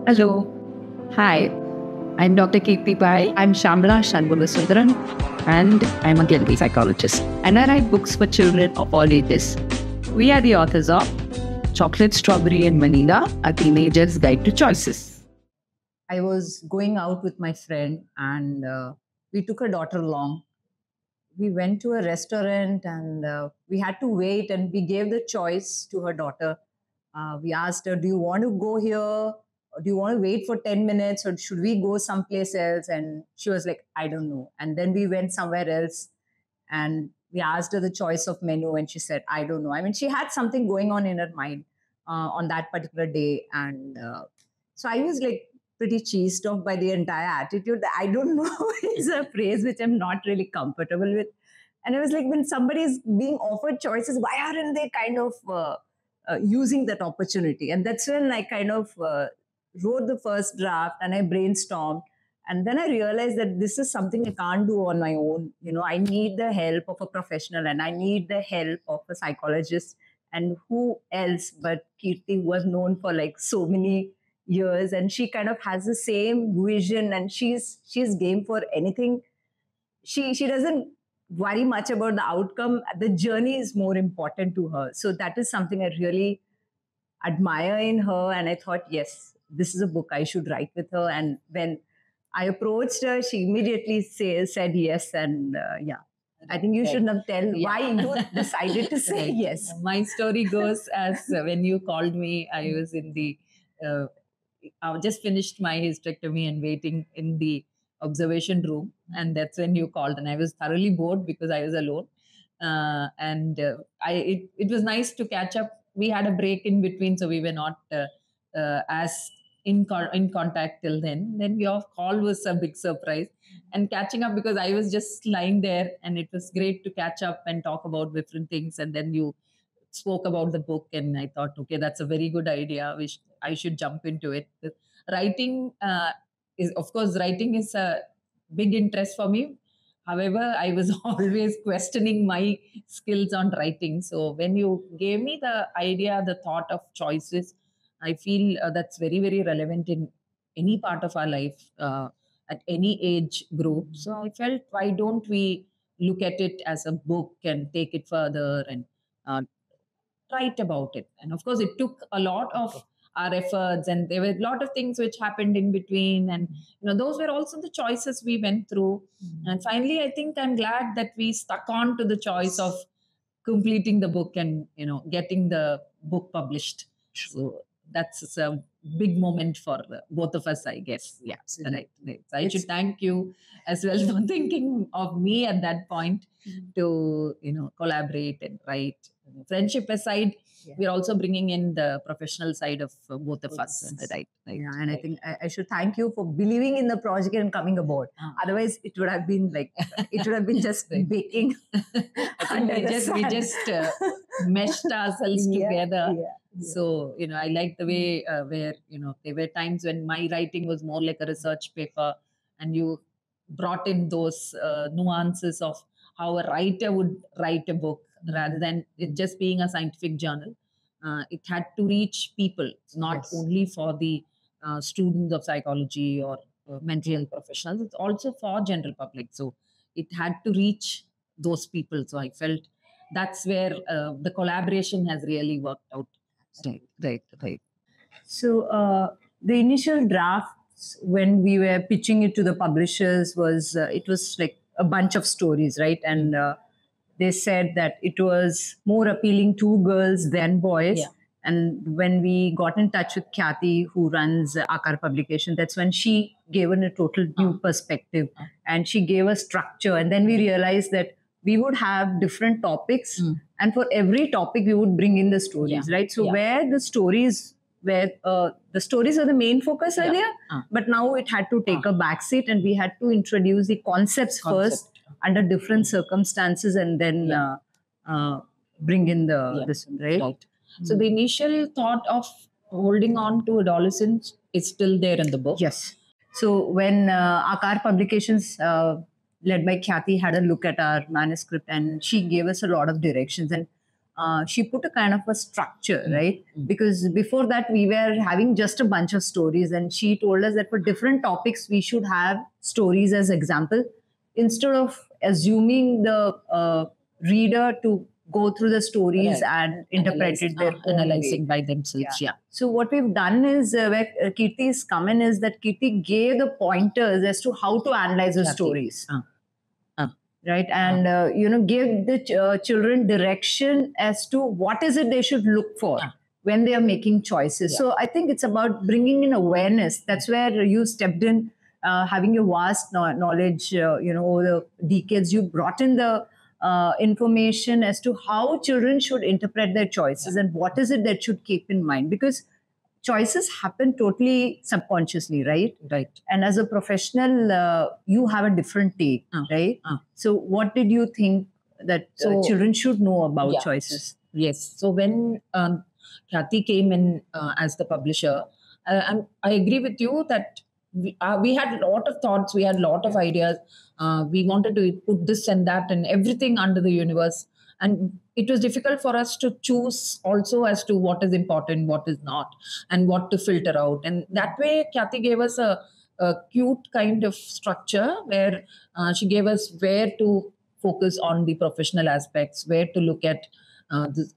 Hello. Hi. I'm Dr. Keerthi Pai. I'm Shamla Shanmugasundran, and I'm a clinical psychologist. And I write books for children of all ages. We are the authors of Chocolate, Strawberry, and Vanilla, A Teenager's Guide to Choices. I was going out with my friend, and we took her daughter along. We went to a restaurant, and we had to wait, and we gave the choice to her daughter. We asked her, do you want to go here? Or do you want to wait for 10 minutes? Or should we go someplace else? And she was like, I don't know. And then we went somewhere else, and we asked her the choice of menu, and she said, I don't know. I mean, she had something going on in her mind on that particular day. And so I was like pretty cheesed off by the entire attitude. I don't know is a phrase which I'm not really comfortable with. And I was like, when somebody is being offered choices, why aren't they kind of using that opportunity? And that's when I kind of wrote the first draft, and I brainstormed. And then I realized that this is something I can't do on my own. You know, I need the help of a professional, and I need the help of a psychologist. And who else but Keerthi, who was known for like so many years, and she kind of has the same vision, and she's game for anything. She doesn't worry much about the outcome. The journey is more important to her. So that is something I really admire in her. And I thought, yes, this is a book I should write with her. And when I approached her, she immediately said yes. And I think you should now tell why you decided to say yes. My story goes as when you called me, I was in the, I just finished my hysterectomy and waiting in the observation room. And that's when you called. And I was thoroughly bored because I was alone. It was nice to catch up. We had a break in between, so we were not as in contact till then. Then your call was a big surprise, and catching up, because I was just lying there, and it was great to catch up and talk about different things. And then you spoke about the book, and I thought, okay, that's a very good idea. I should jump into it. Writing writing is a big interest for me. However, I was always questioning my skills on writing. So when you gave me the idea, the thought of choices, I feel that's very, very relevant in any part of our life, at any age group. So I felt, why don't we look at it as a book and take it further and uh, write about it? And of course, it took a lot of our efforts, and there were a lot of things which happened in between. And those were also the choices we went through. And finally, I think I'm glad that we stuck on to the choice of completing the book and getting the book published. So that's a big moment for both of us, I guess. Yeah, right. So I should thank you as well for thinking of me at that point to collaborate and write. Friendship aside, we're also bringing in the professional side of both of us. Right. Yeah, and I think I should thank you for believing in the project and coming aboard. Otherwise, it would have been just baking. We just meshed ourselves together. So, I like the way where, there were times when my writing was more like a research paper, and you brought in those nuances of how a writer would write a book rather than it just being a scientific journal. It had to reach people, not only for the students of psychology or mental health professionals. It's also for general public. So it had to reach those people. So I felt that's where the collaboration has really worked out. Right. So the initial drafts, when we were pitching it to the publishers, was it was like a bunch of stories, right? And they said that it was more appealing to girls than boys. Yeah. And when we got in touch with Keerthi, who runs Akar Publication, that's when she gave a total new perspective, and she gave a structure. And then we realized that we would have different topics, and for every topic we would bring in the stories, right? So where the stories are the main focus earlier, but now it had to take a backseat, and we had to introduce the concepts first under different circumstances, and then bring in this one, right? So the initial thought of holding on to adolescents is still there in the book. Yes. So when Akar Publications, led by Keerthi, had a look at our manuscript, and she gave us a lot of directions. And she put a kind of a structure, right? Because before that, we were having just a bunch of stories, and she told us that for different topics, we should have stories as example, instead of assuming the reader to go through the stories and interpret it their own analyzing way. by themselves. Yeah. So what we've done is where Keerthi's come in is that Keerthi gave the pointers as to how to analyze the stories. Right, and give the children direction as to what is it they should look for when they are making choices. So I think it's about bringing in awareness. That's where you stepped in, having your vast knowledge, over the decades. You brought in the information as to how children should interpret their choices and what is it that should keep in mind, because choices happen totally subconsciously, right? Right. And as a professional, you have a different take, right? So what did you think that children should know about choices? Yes. So when Keerthi came in as the publisher, I agree with you that we had a lot of thoughts, we had a lot of ideas. We wanted to put this and that and everything under the universe. And it was difficult for us to choose also as to what is important, what is not, and what to filter out. And that way, Keerthi gave us a cute kind of structure where she gave us where to focus on the professional aspects, where to look at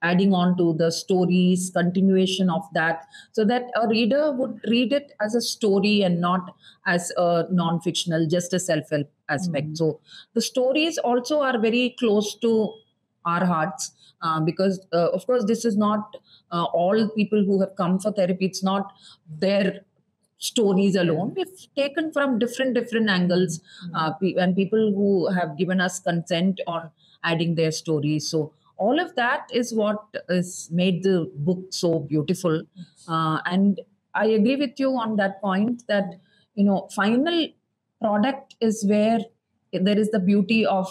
adding on to the stories, continuation of that, so that a reader would read it as a story and not as a non-fictional, just a self-help aspect. So the stories also are very close to our hearts because, of course, this is not all people who have come for therapy. It's not their stories alone. We've taken from different angles, and people who have given us consent on adding their stories. So all of that is what has made the book so beautiful. And I agree with you on that point that, final product is where there is the beauty of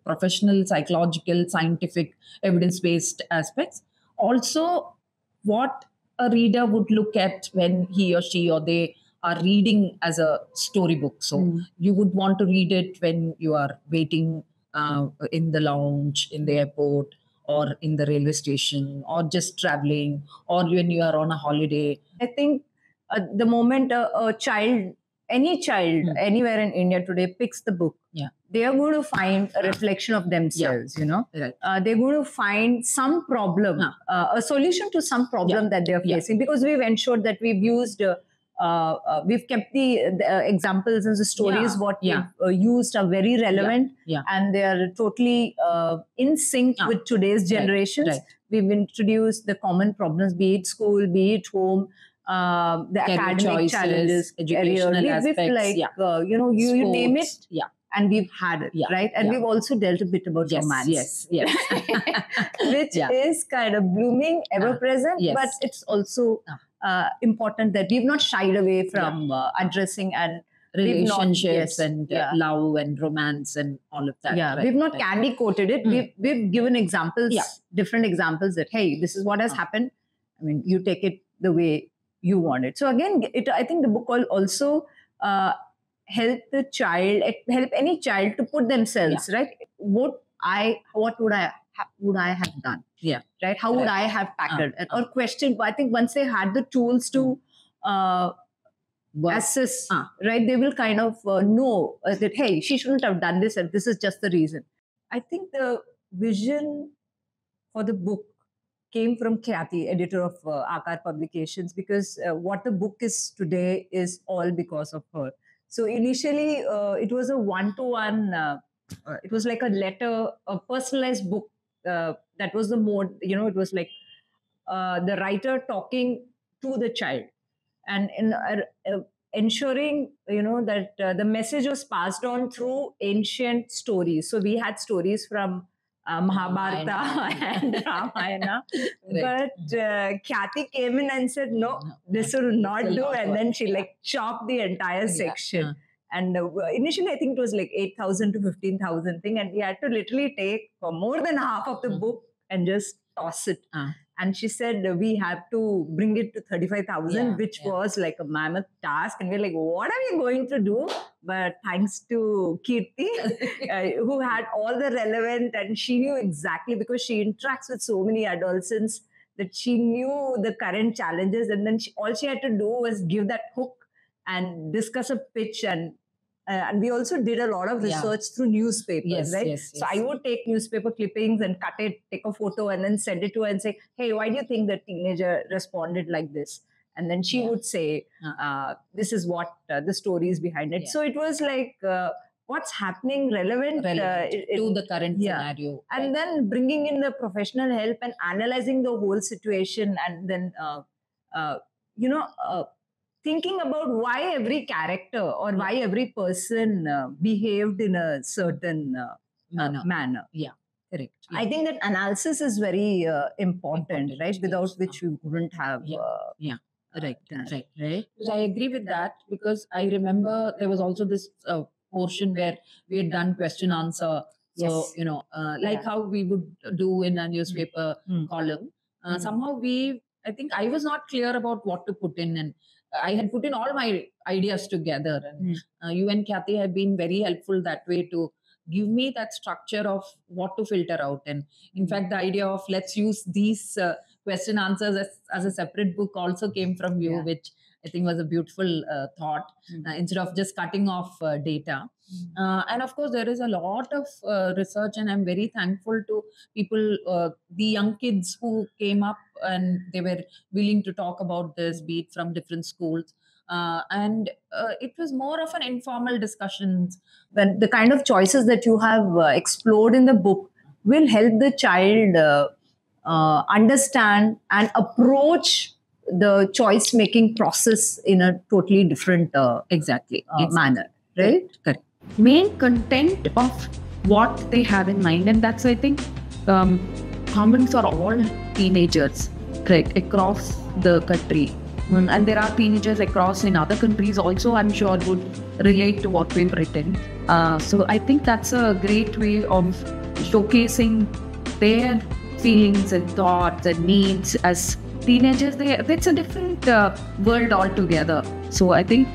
professional, psychological, scientific, evidence-based aspects. Also, what a reader would look at when he or she or they are reading as a storybook. So you would want to read it when you are waiting in the lounge, in the airport, or in the railway station, or just traveling, or when you are on a holiday. I think the moment a child, any child, anywhere in India today picks the book, they are going to find a reflection of themselves, Right. They're going to find some problem, a solution to some problem that they're facing, because we've ensured that we've used, we've kept the examples and the stories what we've used are very relevant and they are totally in sync with today's generations. Right. We've introduced the common problems, be it school, be it home, the academic choices, challenges, educational aspects, you name it, and we've had it, right? And we've also dealt a bit about romance, which is kind of blooming, ever present, but it's also important that we've not shied away from addressing and relationships and love and romance and all of that. Yeah, we've not candy coated it. We've given examples, different examples that, hey, this is what has happened. I mean, you take it the way you want it. So again, I think the book will also help the child, help any child to put themselves, right? What would I have done? Yeah. Right? How would I have tackled it? Or question? I think once they had the tools to assess, right, they will kind of know that, hey, she shouldn't have done this and this is just the reason. I think the vision for the book came from Keerthi, editor of Aakar Publications, because what the book is today is all because of her. So initially, it was a one-to-one, it was like a letter, a personalized book. That was the mode, it was like the writer talking to the child. And in ensuring, that the message was passed on through ancient stories. So we had stories from Mahabharata and Ramayana. But Keerthi came in and said, no, this will not do. And then she chopped the entire section. And initially, I think it was 8,000 to 15,000 thing. And we had to literally take more than half of the book and just toss it. And she said we had to bring it to 35,000, which was like a mammoth task. And we're like, what are we going to do? But thanks to Keerthi, who had all the relevant, and she knew exactly, because she interacts with so many adolescents, that she knew the current challenges. And then all she had to do was give that hook and discuss a pitch. And we also did a lot of research through newspapers, right? So I would take newspaper clippings and cut it, take a photo, and then send it to her and say, hey, why do you think the teenager responded like this? And then she would say, this is what the story is behind it. So it was like, what's happening relevant to the current scenario. And then bringing in the professional help and analyzing the whole situation, and then, thinking about why every character or why every person behaved in a certain manner. Yeah, correct. Yeah. I think that analysis is very important, right? Without which we wouldn't have. Right. I agree with that, because I remember there was also this portion where we had done question answer. So, like how we would do in a newspaper column. Somehow I think I was not clear about what to put in, and I had put in all my ideas together, and you and Keerthi have been very helpful that way to give me that structure of what to filter out. And in fact, the idea of let's use these question answers as a separate book also came from you, which I think was a beautiful thought, instead of just cutting off data. And of course, there is a lot of research, and I'm very thankful to people, the young kids who came up and they were willing to talk about this, be it from different schools. And it was more of an informal discussions. When the kind of choices that you have explored in the book will help the child understand and approach the choice making process in a totally different manner, right? Correct. Main content of what they have in mind, and that's, I think, common for all teenagers, correct, across the country. And there are teenagers across in other countries also, I'm sure, would relate to what we've written. So I think that's a great way of showcasing their feelings and thoughts and needs as teenagers. It's a different world altogether. So I think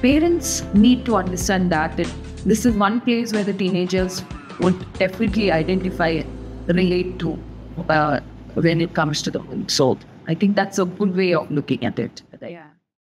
parents need to understand that this is one place where the teenagers would definitely identify and relate to when it comes to the home. So I think that's a good way of looking at it.